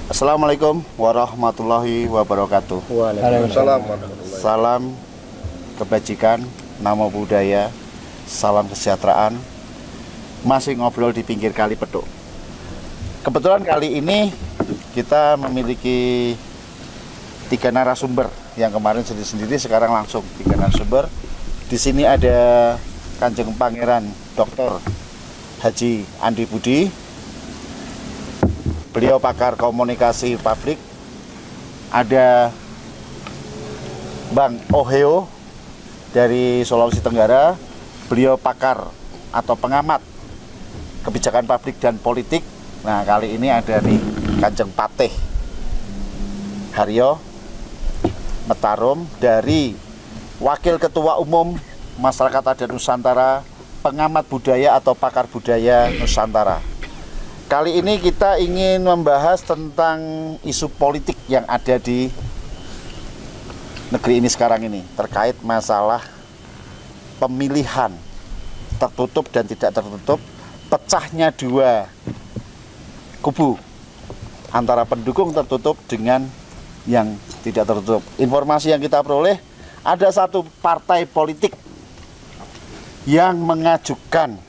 Assalamualaikum warahmatullahi wabarakatuh. Waalaikumsalam. Salam kebajikan, nama budaya, salam kesejahteraan. Masih ngobrol di pinggir kali Petuk. Kebetulan kali ini kita memiliki 3 narasumber. Yang kemarin sendiri-sendiri, sekarang langsung 3 narasumber. Di sini ada Kanjeng Pangeran Dr. Haji Andi Budi. Beliau pakar komunikasi publik. Ada Bang Oheo dari Sulawesi Tenggara. Beliau pakar atau pengamat kebijakan publik dan politik. Nah, kali ini ada nih Kanjeng Patih Haryo Metarum dari Wakil Ketua Umum Masyarakat Adat Nusantara, pengamat budaya atau pakar budaya Nusantara. Kali ini kita ingin membahas tentang isu politik yang ada di negeri ini sekarang ini, terkait masalah pemilihan tertutup dan tidak tertutup, pecahnya 2 kubu antara pendukung tertutup dengan yang tidak tertutup. Informasi yang kita peroleh, ada satu partai politik yang mengajukan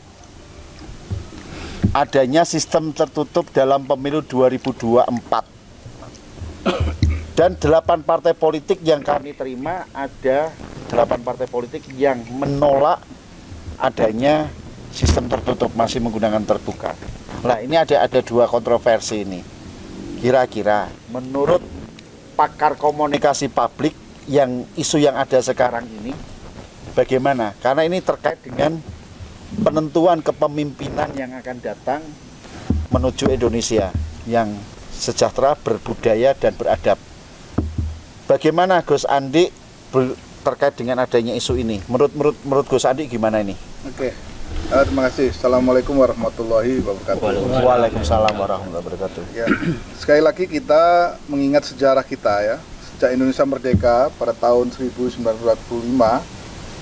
adanya sistem tertutup dalam pemilu 2024. Dan 8 partai politik yang kami terima, ada 8 partai politik yang menolak adanya sistem tertutup, masih menggunakan terbuka. Nah, ini ada 2 kontroversi ini. Kira-kira menurut pakar komunikasi publik yang isu yang ada sekarang ini bagaimana? Karena ini terkait dengan penentuan kepemimpinan yang akan datang menuju Indonesia yang sejahtera, berbudaya dan beradab. Bagaimana Gus Andi terkait dengan adanya isu ini? Menurut Gus Andi gimana ini? Oke. Terima kasih. Assalamualaikum warahmatullahi wabarakatuh. Waalaikumsalam warahmatullahi wabarakatuh. Ya, sekali lagi kita mengingat sejarah kita ya. Sejak Indonesia merdeka pada tahun 1945,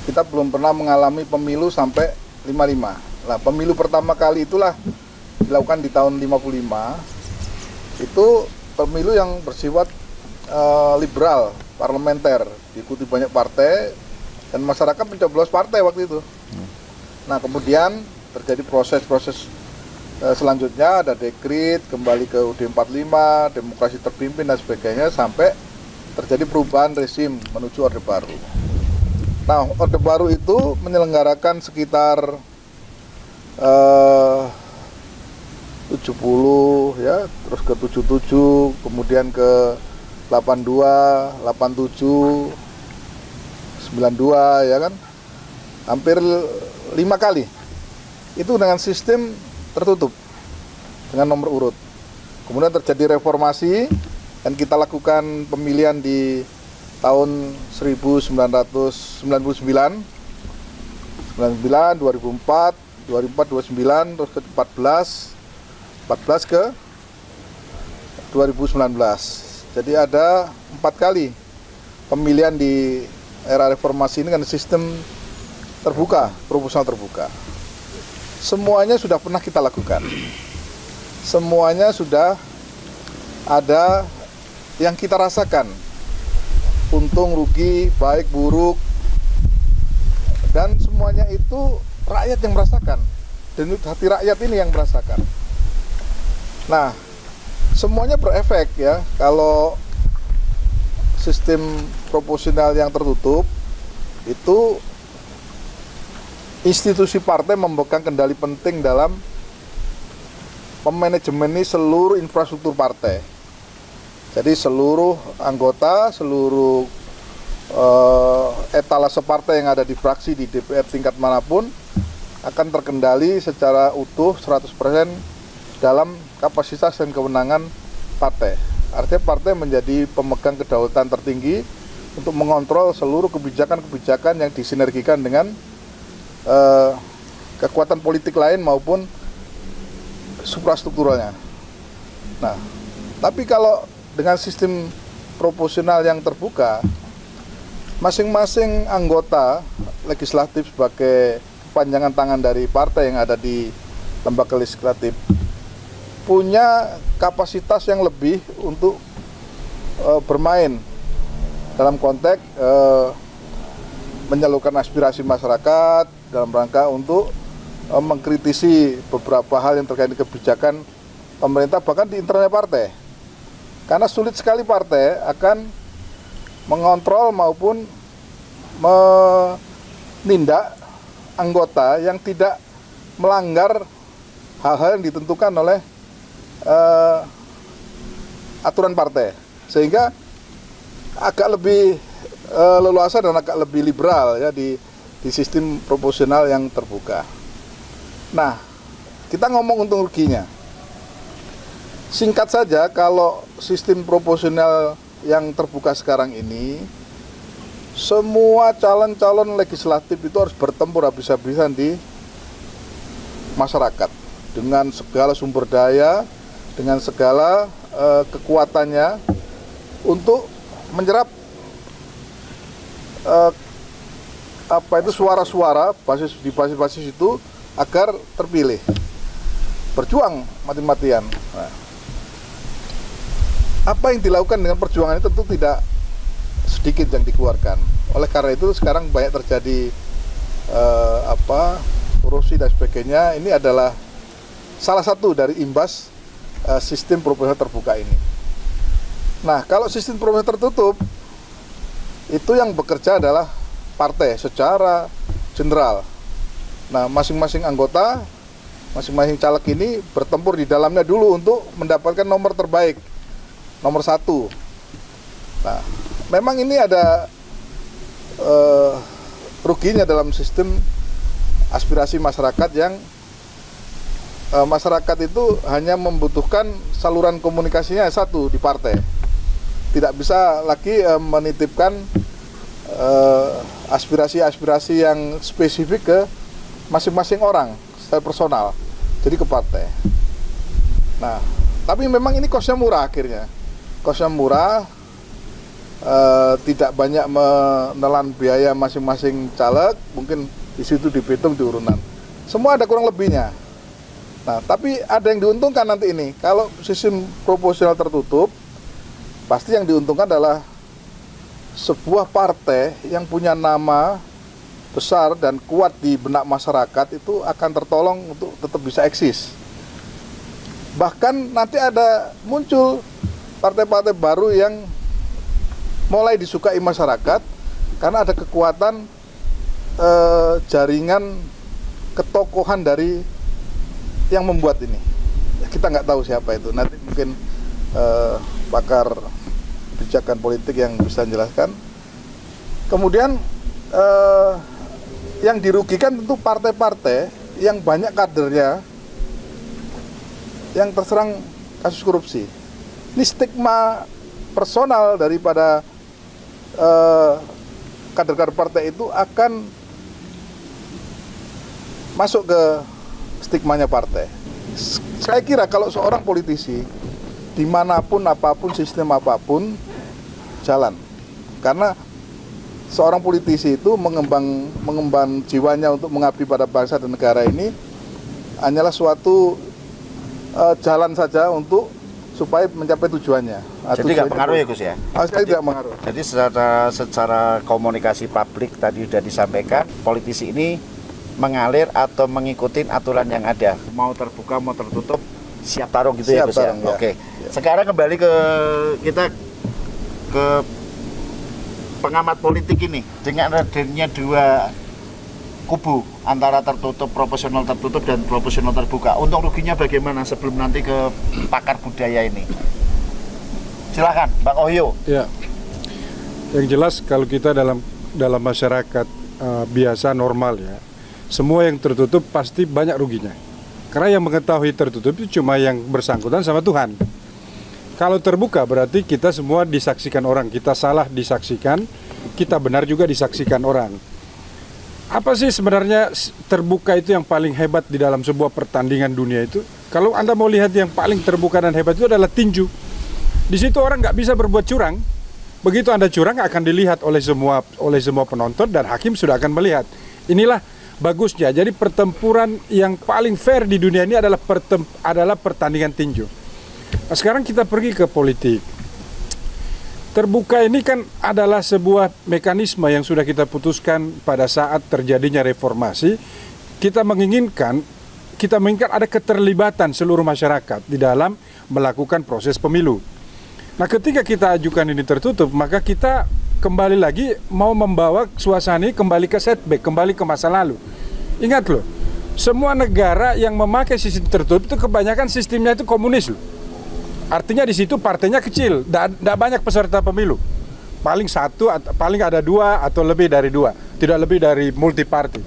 kita belum pernah mengalami pemilu sampai 55. Nah, pemilu pertama kali itulah dilakukan di tahun 55. Itu pemilu yang bersifat liberal, parlementer, diikuti banyak partai dan masyarakat mencoblos partai waktu itu. Nah, kemudian terjadi proses-proses selanjutnya, ada dekret, kembali ke UUD 45, demokrasi terpimpin dan sebagainya, sampai terjadi perubahan rezim menuju Orde Baru. Nah, Orde Baru itu menyelenggarakan sekitar 70 ya, terus ke 77, kemudian ke 82, 87, 92 ya kan, hampir 5 kali itu dengan sistem tertutup dengan nomor urut. Kemudian terjadi reformasi dan kita lakukan pemilihan di tahun 1999, 2004, 29, terus ke 14 ke 2019. Jadi ada 4 kali pemilihan di era reformasi ini kan sistem terbuka, proporsional terbuka. Semuanya sudah pernah kita lakukan. Semuanya sudah ada yang kita rasakan. Untung, rugi, baik, buruk. Dan semuanya itu rakyat yang merasakan. Dan hati rakyat ini yang merasakan. Nah, semuanya berefek ya. Kalau sistem proporsional yang tertutup itu institusi partai memegang kendali penting dalam memanajemeni seluruh infrastruktur partai. Jadi seluruh anggota, seluruh etalase partai yang ada di fraksi di DPR tingkat manapun akan terkendali secara utuh 100% dalam kapasitas dan kewenangan partai. Artinya partai menjadi pemegang kedaulatan tertinggi untuk mengontrol seluruh kebijakan-kebijakan yang disinergikan dengan kekuatan politik lain maupun suprastrukturalnya. Nah, tapi kalau dengan sistem proporsional yang terbuka, masing-masing anggota legislatif sebagai panjangan tangan dari partai yang ada di lembaga legislatif punya kapasitas yang lebih untuk bermain dalam konteks menyalurkan aspirasi masyarakat dalam rangka untuk mengkritisi beberapa hal yang terkait dengan kebijakan pemerintah bahkan di internal partai. Karena sulit sekali partai akan mengontrol maupun menindak anggota yang tidak melanggar hal-hal yang ditentukan oleh aturan partai, sehingga agak lebih leluasa dan agak lebih liberal ya di sistem proporsional yang terbuka. Nah, kita ngomong untung ruginya. Singkat saja, kalau sistem proporsional yang terbuka sekarang ini, semua calon-calon legislatif itu harus bertempur habis-habisan di masyarakat dengan segala sumber daya, dengan segala kekuatannya untuk menyerap suara-suara di basis itu agar terpilih. Berjuang mati-matian. Nah, apa yang dilakukan dengan perjuangan itu tentu tidak sedikit yang dikeluarkan. Oleh karena itu sekarang banyak terjadi korupsi dan sebagainya. Ini adalah salah satu dari imbas sistem proporsional terbuka ini. Nah, kalau sistem proporsional tertutup, itu yang bekerja adalah partai secara general. Nah, masing-masing anggota, masing-masing caleg ini bertempur di dalamnya dulu untuk mendapatkan nomor terbaik, nomor 1. Nah, memang ini ada ruginya dalam sistem aspirasi masyarakat yang masyarakat itu hanya membutuhkan saluran komunikasinya satu di partai. Tidak bisa lagi menitipkan aspirasi-aspirasi yang spesifik ke masing-masing orang secara personal, jadi ke partai. Nah, tapi memang ini kosnya murah akhirnya. Kosnya murah, tidak banyak menelan biaya masing-masing caleg, mungkin di situ dihitung di urunan. Semua ada kurang lebihnya. Nah, tapi ada yang diuntungkan nanti ini. Kalau sistem proporsional tertutup, pasti yang diuntungkan adalah sebuah partai yang punya nama besar dan kuat di benak masyarakat itu akan tertolong untuk tetap bisa eksis. Bahkan nanti ada muncul partai-partai baru yang mulai disukai masyarakat karena ada kekuatan jaringan ketokohan dari yang membuat ini. Kita nggak tahu siapa itu. Nanti mungkin pakar kebijakan politik yang bisa menjelaskan. Kemudian yang dirugikan tentu partai-partai yang banyak kadernya yang terserang kasus korupsi. Ini stigma personal daripada kader-kader partai itu akan masuk ke stigmanya partai. Saya kira kalau seorang politisi dimanapun, apapun, sistem apapun jalan, karena seorang politisi itu mengemban jiwanya untuk mengabdi pada bangsa dan negara ini hanyalah suatu jalan saja untuk supaya mencapai tujuannya. Jadi nggak pengaruh ya Gus ya? Jadi tidak mengaruh. Jadi secara komunikasi publik tadi sudah disampaikan, politisi ini mengalir atau mengikuti aturan yang ada. Mau terbuka, mau tertutup, siap tarung gitu ya Gus ya? Oke. Ya. Sekarang kembali ke kita ke pengamat politik ini. Dengan adanya dua kubu antara tertutup, proporsional tertutup dan proporsional terbuka. Untung ruginya bagaimana sebelum nanti ke pakar budaya ini? Silakan, Bang Ohyo. Ya, yang jelas kalau kita dalam masyarakat biasa normal ya, semua yang tertutup pasti banyak ruginya. Karena yang mengetahui tertutup itu cuma yang bersangkutan sama Tuhan. Kalau terbuka berarti kita semua disaksikan orang, kita salah disaksikan, kita benar juga disaksikan orang. Apa sih sebenarnya terbuka itu yang paling hebat di dalam sebuah pertandingan dunia itu? Kalau Anda mau lihat yang paling terbuka dan hebat itu adalah tinju. Di situ orang nggak bisa berbuat curang. Begitu Anda curang akan dilihat oleh semua penonton dan hakim sudah akan melihat. Inilah bagusnya. Jadi pertempuran yang paling fair di dunia ini adalah pertandingan tinju. Nah, sekarang kita pergi ke politik. Terbuka ini kan adalah sebuah mekanisme yang sudah kita putuskan pada saat terjadinya reformasi. Kita menginginkan ada keterlibatan seluruh masyarakat di dalam melakukan proses pemilu. Nah, ketika kita ajukan ini tertutup, maka kita kembali lagi mau membawa suasana ini kembali ke setback, kembali ke masa lalu. Ingat loh, semua negara yang memakai sistem tertutup itu kebanyakan sistemnya itu komunis loh. Artinya di situ partainya kecil, tidak banyak peserta pemilu. Paling satu, paling ada dua atau lebih dari dua, tidak lebih dari multi party.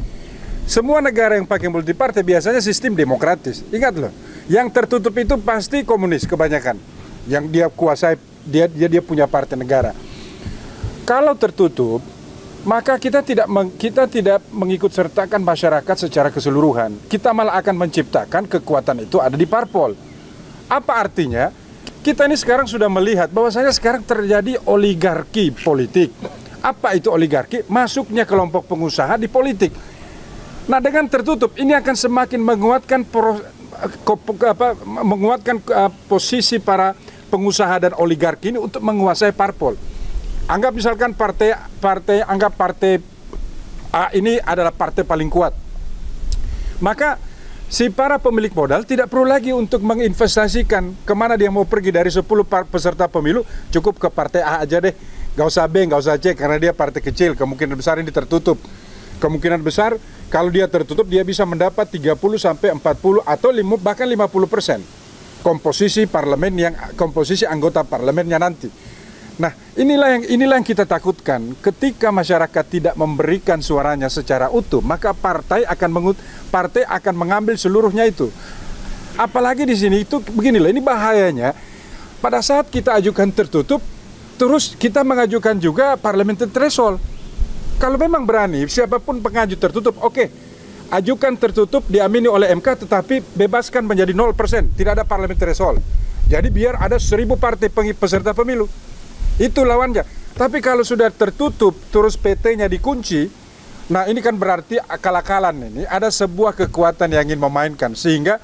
Semua negara yang pakai multi party biasanya sistem demokratis. Ingat loh, yang tertutup itu pasti komunis kebanyakan. Yang dia kuasai, dia punya partai negara. Kalau tertutup, maka kita tidak mengikut sertakan masyarakat secara keseluruhan. Kita malah akan menciptakan kekuatan itu ada di parpol. Apa artinya? Kita ini sekarang sudah melihat bahwasanya sekarang terjadi oligarki politik. Apa itu oligarki? Masuknya kelompok pengusaha di politik. Nah, dengan tertutup ini akan semakin menguatkan posisi para pengusaha dan oligarki ini untuk menguasai parpol. Anggap misalkan partai A ini adalah partai paling kuat. Maka si para pemilik modal tidak perlu lagi untuk menginvestasikan kemana dia mau pergi dari 10 peserta pemilu, cukup ke partai A aja deh, gak usah B, gak usah C, karena dia partai kecil, kemungkinan besar ini tertutup. Kemungkinan besar kalau dia tertutup dia bisa mendapat 30 sampai 40 atau bahkan 50% komposisi anggota parlemennya nanti. Nah, inilah yang kita takutkan. Ketika masyarakat tidak memberikan suaranya secara utuh, maka partai akan mengambil seluruhnya itu. Apalagi di sini itu beginilah, ini bahayanya. Pada saat kita ajukan tertutup, terus kita mengajukan juga parliamentary threshold. Kalau memang berani, siapapun pengaju tertutup, oke, ajukan tertutup diamini oleh MK, tetapi bebaskan menjadi 0%, tidak ada parliamentary threshold. Jadi biar ada 1000 partai peserta pemilu. Itu lawannya. Tapi kalau sudah tertutup, terus PT-nya dikunci, nah ini kan berarti akal-akalan ini. Ada sebuah kekuatan yang ingin memainkan. Sehingga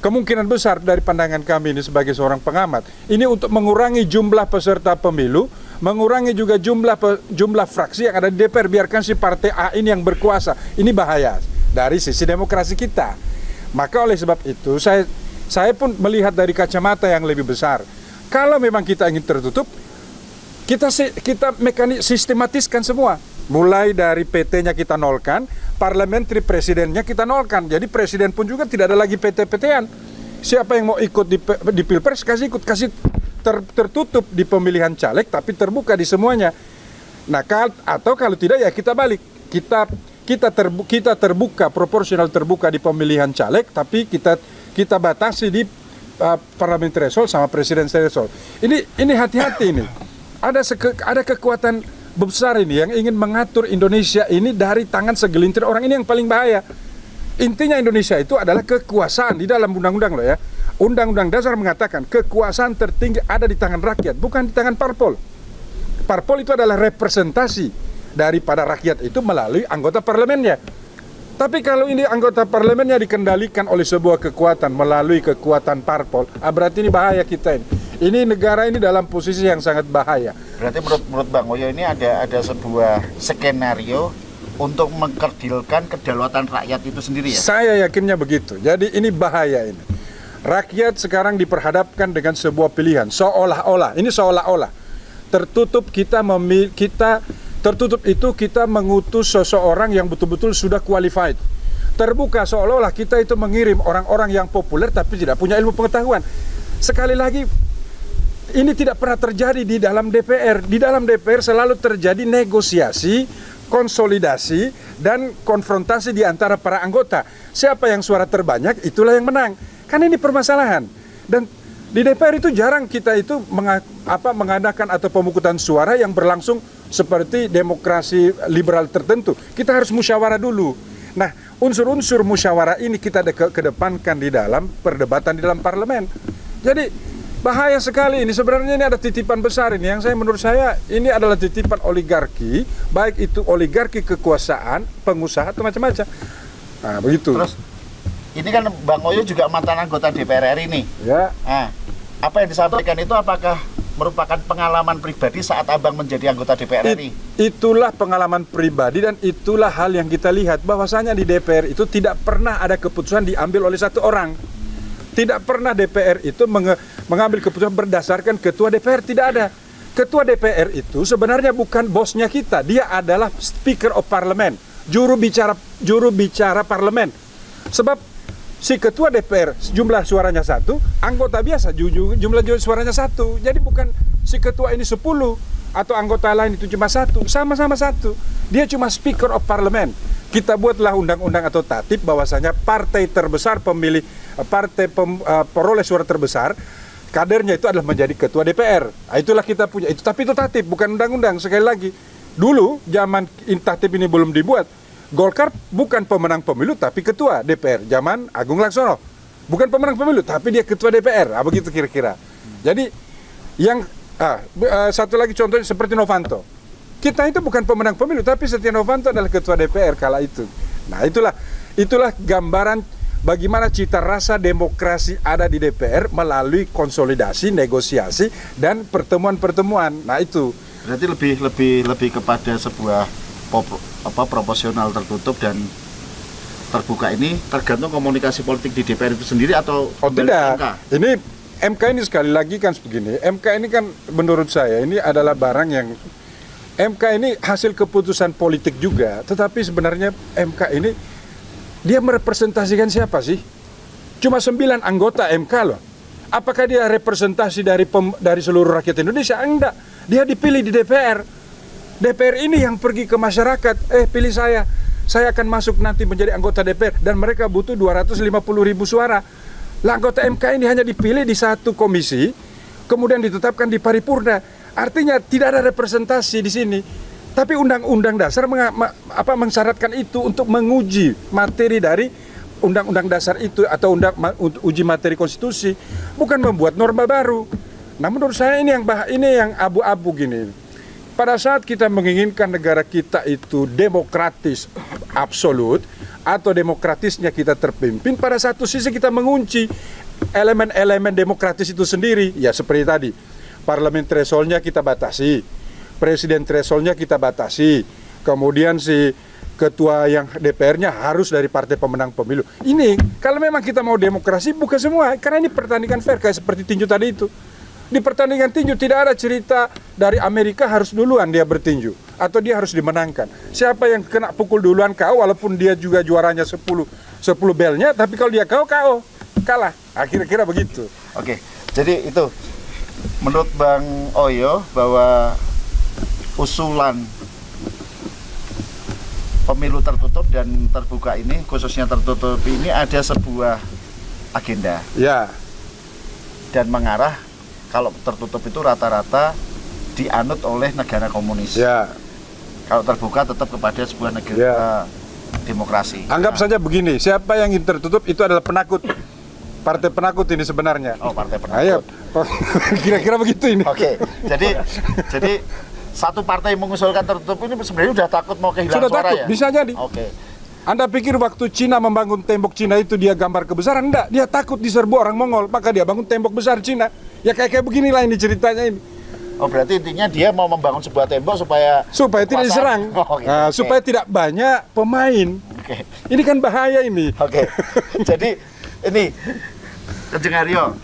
kemungkinan besar dari pandangan kami ini sebagai seorang pengamat, ini untuk mengurangi jumlah peserta pemilu, mengurangi juga jumlah fraksi yang ada di DPR. Biarkan si partai A ini yang berkuasa. Ini bahaya dari sisi demokrasi kita. Maka oleh sebab itu, saya pun melihat dari kacamata yang lebih besar. Kalau memang kita ingin tertutup, kita sistematiskan semua. Mulai dari PT-nya kita nolkan, parliamentary presidennya kita nolkan. Jadi presiden pun juga tidak ada lagi PT-PT-an. Siapa yang mau ikut di Pilpres, kasih ikut. Kasih tertutup di pemilihan caleg, tapi terbuka di semuanya. Nah, atau kalau tidak ya kita balik. Kita terbuka, proporsional terbuka di pemilihan caleg, tapi kita batasi di parliamentary threshold sama presiden threshold. Ini hati-hati ini. Ada kekuatan besar ini yang ingin mengatur Indonesia ini dari tangan segelintir orang. Ini yang paling bahaya. Intinya Indonesia itu adalah kekuasaan di dalam undang-undang loh ya. Undang-undang dasar mengatakan kekuasaan tertinggi ada di tangan rakyat, bukan di tangan parpol. Parpol itu adalah representasi daripada rakyat itu melalui anggota parlemennya. Tapi kalau ini anggota parlemennya dikendalikan oleh sebuah kekuatan melalui kekuatan parpol, berarti ini bahaya kita ini. Ini negara ini dalam posisi yang sangat bahaya. Berarti menurut Bang Oyo ini ada sebuah skenario untuk mengkerdilkan kedaulatan rakyat itu sendiri ya? Saya yakinnya begitu. Jadi ini bahaya ini. Rakyat sekarang diperhadapkan dengan sebuah pilihan. Seolah-olah tertutup kita mengutus seseorang yang betul-betul sudah qualified. Terbuka seolah-olah kita itu mengirim orang-orang yang populer tapi tidak punya ilmu pengetahuan. Sekali lagi, ini tidak pernah terjadi di dalam DPR. Di dalam DPR selalu terjadi negosiasi, konsolidasi, dan konfrontasi di antara para anggota. Siapa yang suara terbanyak, itulah yang menang. Kan ini permasalahan. Dan di DPR itu jarang kita itu mengadakan atau pemungutan suara yang berlangsung seperti demokrasi liberal tertentu. Kita harus musyawarah dulu. Nah, unsur-unsur musyawarah ini kita kedepankan di dalam perdebatan di dalam parlemen. Jadi Bahaya sekali ini. Sebenarnya ini ada titipan besar ini. Menurut saya ini adalah titipan oligarki, baik itu oligarki kekuasaan, pengusaha atau macam-macam. Nah, begitu. Terus ini kan Bang Oyo juga mantan anggota DPR RI nih. Ya. Nah, apa yang disampaikan itu apakah merupakan pengalaman pribadi saat Abang menjadi anggota DPR RI? Itulah pengalaman pribadi dan itulah hal yang kita lihat bahwasanya di DPR itu tidak pernah ada keputusan diambil oleh satu orang. Tidak pernah DPR itu mengambil keputusan berdasarkan ketua DPR, tidak ada. Ketua DPR itu sebenarnya bukan bosnya kita, dia adalah Speaker of Parliament, juru bicara parlemen. Sebab si ketua DPR jumlah suaranya 1, anggota biasa jumlah suaranya 1. Jadi bukan si ketua ini 10 atau anggota lain itu cuma 1, sama-sama 1. Dia cuma Speaker of Parliament. Kita buatlah undang-undang atau tatib bahwasanya partai terbesar peroleh suara terbesar, kadernya itu adalah menjadi ketua DPR. Nah, itulah kita punya itu, tapi itu tatib bukan undang-undang. Sekali lagi, dulu zaman tatib ini belum dibuat, Golkar bukan pemenang pemilu tapi ketua DPR. Zaman Agung Laksono bukan pemenang pemilu tapi dia ketua DPR. Begitu kira-kira. Jadi yang satu lagi contohnya seperti Novanto. Kita itu bukan pemenang pemilu tapi Setia Novanto adalah ketua DPR kala itu. Nah, itulah gambaran bagaimana cita rasa demokrasi ada di DPR melalui konsolidasi, negosiasi dan pertemuan-pertemuan. Nah, itu berarti lebih kepada sebuah proporsional tertutup dan terbuka. Ini tergantung komunikasi politik di DPR itu sendiri atau tidak. MK? Ini MK ini sekali lagi kan begini. MK ini kan menurut saya ini adalah barang yang MK ini hasil keputusan politik juga, tetapi sebenarnya MK ini dia merepresentasikan siapa sih? Cuma 9 anggota MK loh. Apakah dia representasi dari seluruh rakyat Indonesia? Enggak. Dia dipilih di DPR. DPR ini yang pergi ke masyarakat, pilih saya akan masuk nanti menjadi anggota DPR, dan mereka butuh 250.000 suara. Lah, anggota MK ini hanya dipilih di satu komisi, kemudian ditetapkan di paripurna. Artinya tidak ada representasi di sini. Tapi Undang-Undang Dasar mensyaratkan itu untuk menguji materi dari Undang-Undang Dasar itu atau uji materi konstitusi, bukan membuat norma baru. Nah, menurut saya ini yang abu-abu gini. Pada saat kita menginginkan negara kita itu demokratis absolut atau demokratisnya kita terpimpin, pada satu sisi kita mengunci elemen-elemen demokratis itu sendiri. Ya seperti tadi, parlemen threshold-nya kita batasi, presiden threshold-nya kita batasi, kemudian si ketua yang DPR-nya harus dari partai pemenang pemilu. Ini kalau memang kita mau demokrasi buka semua, karena ini pertandingan fair kayak seperti tinju tadi itu. Di pertandingan tinju tidak ada cerita dari Amerika harus duluan dia bertinju atau dia harus dimenangkan. Siapa yang kena pukul duluan KO, walaupun dia juga juaranya 10 belnya, tapi kalau dia KO kalah. Kira-kira begitu. Oke. Jadi itu menurut Bang Oyo bahwa usulan pemilu tertutup dan terbuka ini, khususnya tertutup ini ada sebuah agenda. Ya. Dan mengarah, kalau tertutup itu rata-rata dianut oleh negara komunis. Ya. Kalau terbuka tetap kepada sebuah negara demokrasi. Anggap saja begini, siapa yang ingin tertutup itu adalah penakut. Partai penakut ini sebenarnya. Oh, partai penakut. Ayo, kira-kira begitu ini. Oke, jadi satu partai yang mengusulkan tertutup ini sebenarnya sudah takut mau kehilangan sudah suara takut, ya? Bisa jadi. Oke. Anda pikir waktu Cina membangun tembok Cina itu dia gambar kebesaran? Enggak, dia takut diserbu orang Mongol, maka dia bangun tembok besar Cina. Ya kayak beginilah ini ceritanya ini. Oh, berarti intinya dia mau membangun sebuah tembok supaya tidak diserang. Nah, supaya tidak banyak pemain. Oke. Ini kan bahaya ini. Oke. Jadi ini Kanjeng Aryo,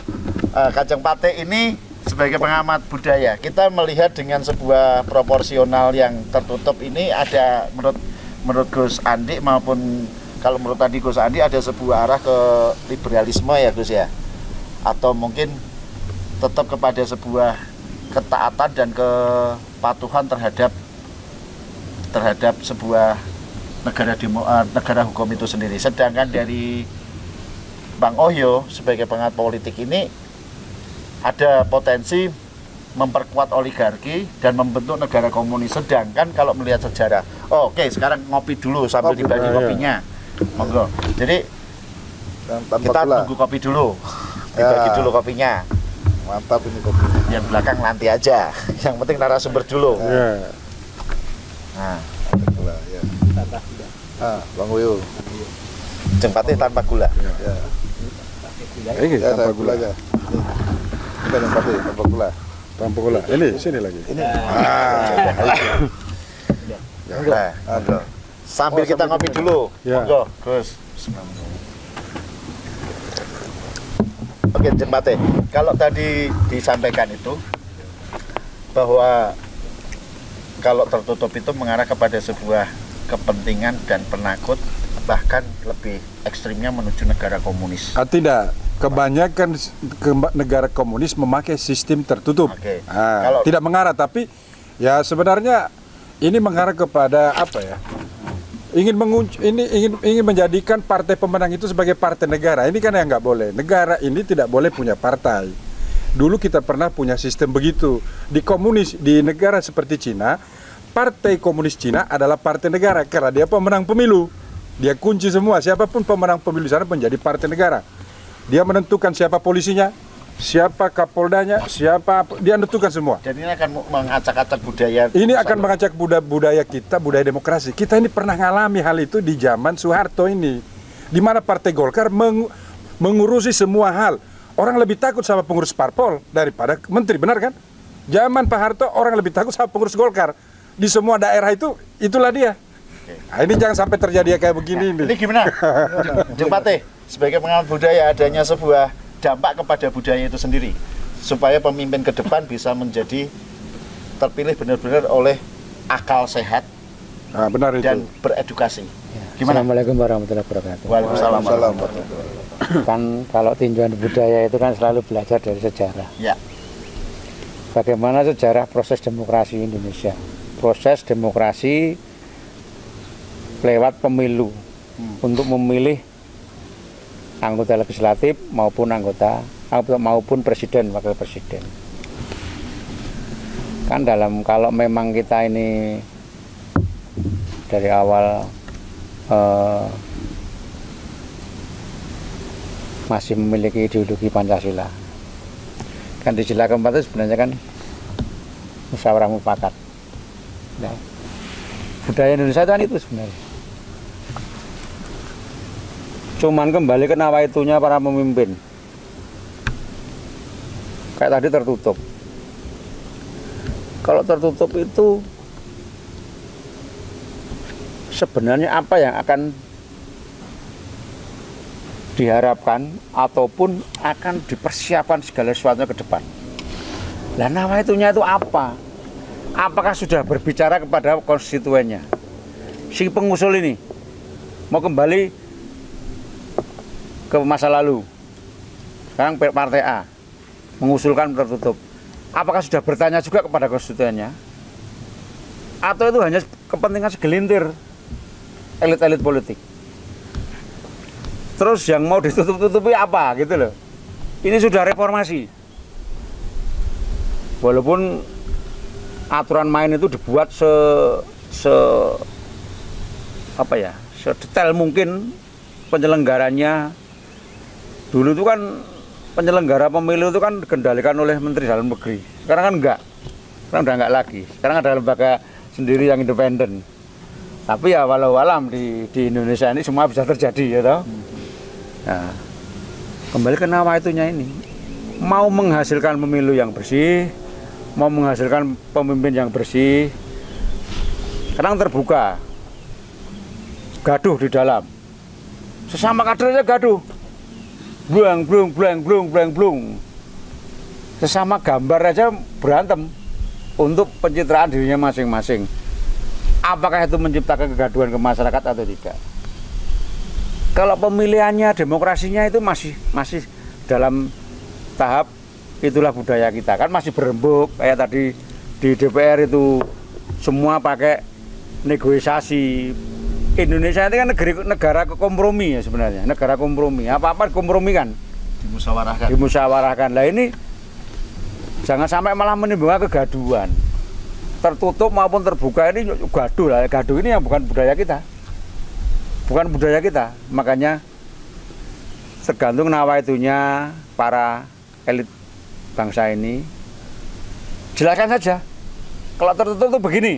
Kanjeng Pate ini sebagai pengamat budaya, kita melihat dengan sebuah proporsional yang tertutup ini ada menurut Gus Andi maupun kalau menurut tadi Gus Andi ada sebuah arah ke liberalisme ya Gus ya, atau mungkin tetap kepada sebuah ketaatan dan kepatuhan terhadap sebuah negara hukum itu sendiri. Sedangkan dari Bang Oyo sebagai pengamat politik ini ada potensi memperkuat oligarki dan membentuk negara komunis. Sedangkan kalau melihat sejarah, oke, sekarang ngopi dulu sambil dibagi kopinya, monggo. Jadi kita tunggu kopi dulu, dibagi dulu kopinya. Mantap ini kopinya. Yang belakang nanti aja. Yang penting narasumber dulu. Ya. Nah, Ada gula ya. Bang Woyo. Jeng Patih tanpa gula. Ya. Ini Ya, tanpa saya gula. aja. Kita yang pati tanpa gula. Tanpa gula. Ini sini lagi. Ini. Nah, monggo. Sambil Oh, kita sambil ngopi kita- dulu. Ya. Monggo, Gus. Oke, Jeng Patih. Kalau tadi disampaikan itu bahwa kalau tertutup itu mengarah kepada sebuah kepentingan dan penakut, bahkan lebih ekstrimnya menuju negara komunis. Tidak, kebanyakan negara komunis memakai sistem tertutup. Oke. Ah, tidak mengarah, tapi ya sebenarnya ini mengarah kepada apa ya? Ingin menjadikan partai pemenang itu sebagai partai negara. Ini kan yang nggak boleh. Negara ini tidak boleh punya partai. Dulu kita pernah punya sistem begitu di komunis, di negara seperti Cina. Partai Komunis Cina adalah partai negara karena dia pemenang pemilu. Dia kunci semua, siapapun pemenang pemilu di sana menjadi partai negara. Dia menentukan siapa polisinya, siapa kapoldanya, dia menentukan semua. Dan ini akan mengacak-acak budaya. Ini akan mengacak budaya kita, budaya demokrasi. Kita ini pernah ngalami hal itu di zaman Soeharto ini, di mana Partai Golkar mengurusi semua hal. Orang lebih takut sama pengurus parpol daripada menteri, benar kan? Zaman Pak Harto orang lebih takut sama pengurus Golkar. Di semua daerah itulah dia. Nah, ini jangan sampai terjadi kayak begini ini. Ini gimana? Jeng Patih, sebagai pengamat budaya adanya sebuah dampak kepada budaya itu sendiri supaya pemimpin ke depan bisa menjadi terpilih benar-benar oleh akal sehat Nah, benar itu. dan beredukasi. Gimana? Assalamualaikum warahmatullahi wabarakatuh. Waalaikumsalam. Waalaikumsalam. Kan kalau tinjauan budaya itu kan selalu belajar dari sejarah. Ya, Bagaimana sejarah proses demokrasi Indonesia. Proses demokrasi lewat pemilu untuk memilih anggota legislatif maupun maupun presiden, wakil presiden. Kan kalau memang kita ini dari awal masih memiliki ideologi Pancasila. Kan di Sila keempat itu sebenarnya kan musyawarah mufakat. Nah, budaya Indonesia itu kan itu sebenarnya. Cuman kembali ke nawaitunya para pemimpin. Kayak tadi tertutup. Kalau tertutup itu sebenarnya apa yang akan diharapkan ataupun akan dipersiapkan segala sesuatunya ke depan. Lah nawaitunya itu apa? Apakah sudah berbicara kepada konstituennya? Si pengusul ini mau kembali ke masa lalu. Sekarang partai A mengusulkan tertutup. Apakah sudah bertanya juga kepada konstituennya? Atau itu hanya kepentingan segelintir elit-elit politik? Terus yang mau ditutup-tutupi apa gitu loh. Ini sudah reformasi. Walaupun aturan main itu dibuat sedetail mungkin penyelenggaranya. Dulu itu kan penyelenggara pemilu itu kan dikendalikan oleh Menteri Dalam Negeri. Sekarang kan enggak. Sekarang udah enggak lagi. Sekarang ada lembaga sendiri yang independen. Tapi ya walau alam di Indonesia ini semua bisa terjadi ya toh. Nah, kembali ke nawaitunya ini. Mau menghasilkan pemilu yang bersih, mau menghasilkan pemimpin yang bersih. Sekarang terbuka. Gaduh di dalam. Sesama kadernya gaduh. Blung. Sesama gambar aja berantem untuk pencitraan dirinya masing-masing. Apakah itu menciptakan kegaduhan ke masyarakat atau tidak? Kalau pemilihannya, demokrasinya itu masih dalam tahap itulah budaya kita. Kan masih berembuk kayak tadi di DPR itu semua pakai negosiasi. Indonesia ini kan negara kompromi ya sebenarnya, negara kompromi. Apa-apa kompromi kan? Dimusyawarahkan. Lah ini jangan sampai malah menimbulkan kegaduhan. Tertutup maupun terbuka ini gaduh lah. Gaduh ini yang bukan budaya kita. Bukan budaya kita. Makanya tergantung nawaitunya para elit bangsa ini, jelaskan saja. Kalau tertutup itu begini.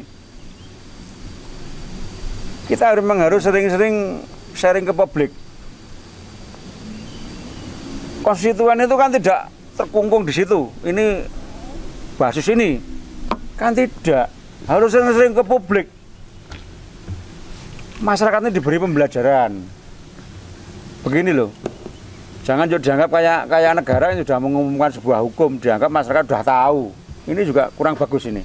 Kita harus sering-sering sharing ke publik. Konstituen itu kan tidak terkungkung di situ. Ini basis ini kan tidak. Harus sering-sering ke publik. Masyarakat ini diberi pembelajaran. Begini loh. Jangan dianggap kayak negara yang sudah mengumumkan sebuah hukum, dianggap masyarakat sudah tahu. Ini juga kurang bagus ini.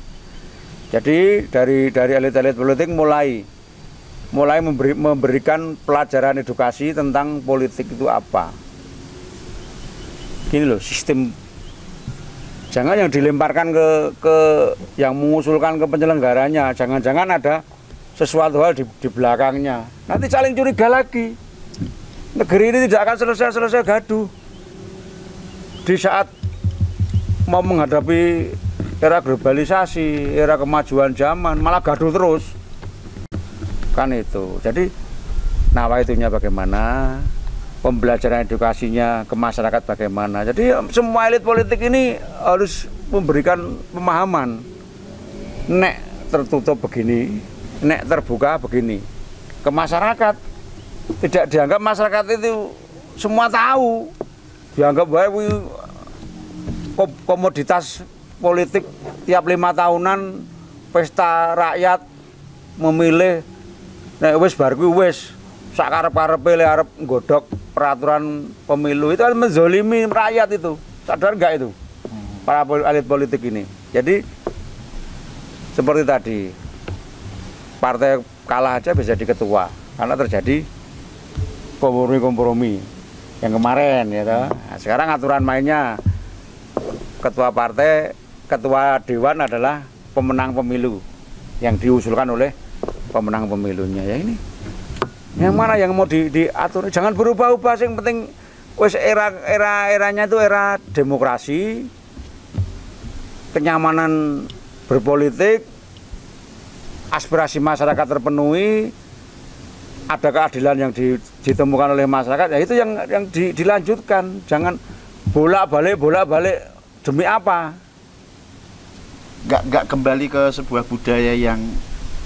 Jadi dari elit-elit politik mulai memberikan pelajaran edukasi tentang politik itu apa. Gini loh, sistem. Jangan yang dilemparkan ke yang mengusulkan ke penyelenggaranya. Jangan-jangan ada sesuatu hal di belakangnya. Nanti saling curiga lagi. Negeri ini tidak akan selesai gaduh. Di saat mau menghadapi era globalisasi, era kemajuan zaman, malah gaduh terus. Kan itu. Jadi nawaitunya bagaimana, pembelajaran edukasinya ke masyarakat bagaimana. Jadi semua elit politik ini harus memberikan pemahaman. Nek tertutup begini, nek terbuka begini. Ke masyarakat. Tidak dianggap masyarakat itu semua tahu. Dianggap bahwa komoditas politik tiap 5 tahunan pesta rakyat memilih nek wis bar kuwi wis sak karep-karepe le arep nggodhog peraturan pemilu itu kan menzolimi rakyat itu. Sadar enggak itu? Para elit politik ini. Jadi seperti tadi partai kalah aja bisa jadi ketua karena terjadi kompromi yang kemarin ya toh. Nah, sekarang aturan mainnya ketua partai, ketua dewan adalah pemenang pemilu yang diusulkan oleh pemenang pemilunya. Ya ini yang mana yang mau diatur, jangan berubah-ubah. Yang penting wis eranya itu era demokrasi, kenyamanan berpolitik, aspirasi masyarakat terpenuhi, ada keadilan yang ditemukan oleh masyarakat. Ya itu yang dilanjutkan. Jangan bolak-balik demi apa? Nggak kembali ke sebuah budaya yang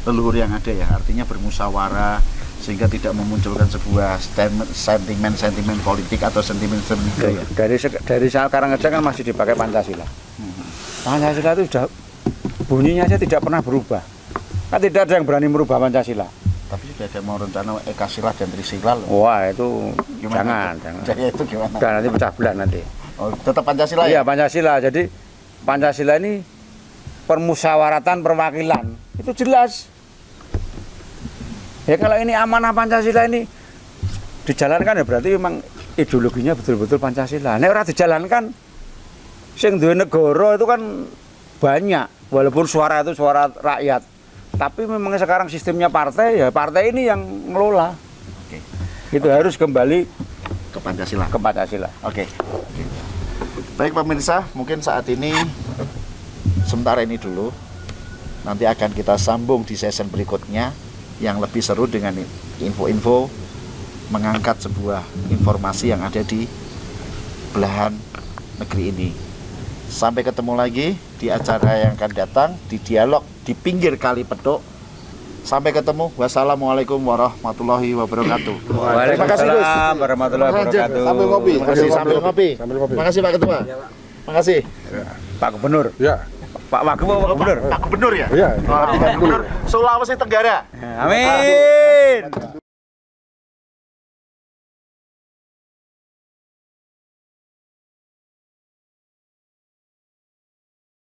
leluhur yang ada ya, artinya bermusyawarah sehingga tidak memunculkan sebuah sentimen politik atau sentimen budaya. Dari sekarang aja kan masih dipakai Pancasila. Pancasila itu sudah bunyinya saja tidak pernah berubah. Kan tidak ada yang berani merubah Pancasila. Tapi sudah ada mau rencana Ekasila dan Trisila loh. Wah itu jangan. Jadi itu gimana? Dan nanti pecah belah nanti. Oh, tetap Pancasila ya? Iya Pancasila. Jadi Pancasila ini permusyawaratan perwakilan itu jelas. Ya kalau ini amanah Pancasila ini dijalankan ya berarti memang ideologinya betul-betul Pancasila. Nek ora dijalankan, sing duwe negara itu kan banyak, walaupun suara itu suara rakyat. Tapi memang sekarang sistemnya partai, ya partai ini yang ngelola. Oke. Itu harus kembali ke Pancasila. Ke Pancasila. Oke. Baik pemirsa, mungkin saat ini sementara ini dulu. Nanti akan kita sambung di season berikutnya yang lebih seru dengan info-info mengangkat sebuah informasi yang ada di belahan negeri ini. Sampai ketemu lagi di acara yang akan datang di dialog di pinggir Kali Petuk. Sampai ketemu. Wassalamualaikum warahmatullahi wabarakatuh. Waalaikumsalam warahmatullahi wabarakatuh. Sambil ngopi. Sambil ngopi. Makasih Pak Ketua. Makasih. Pak Gubernur. Ya. Pak Wagub, Pak Gubernur. Pak Gubernur ya? Iya. Pak Gubernur Sulawesi Tenggara. Amin.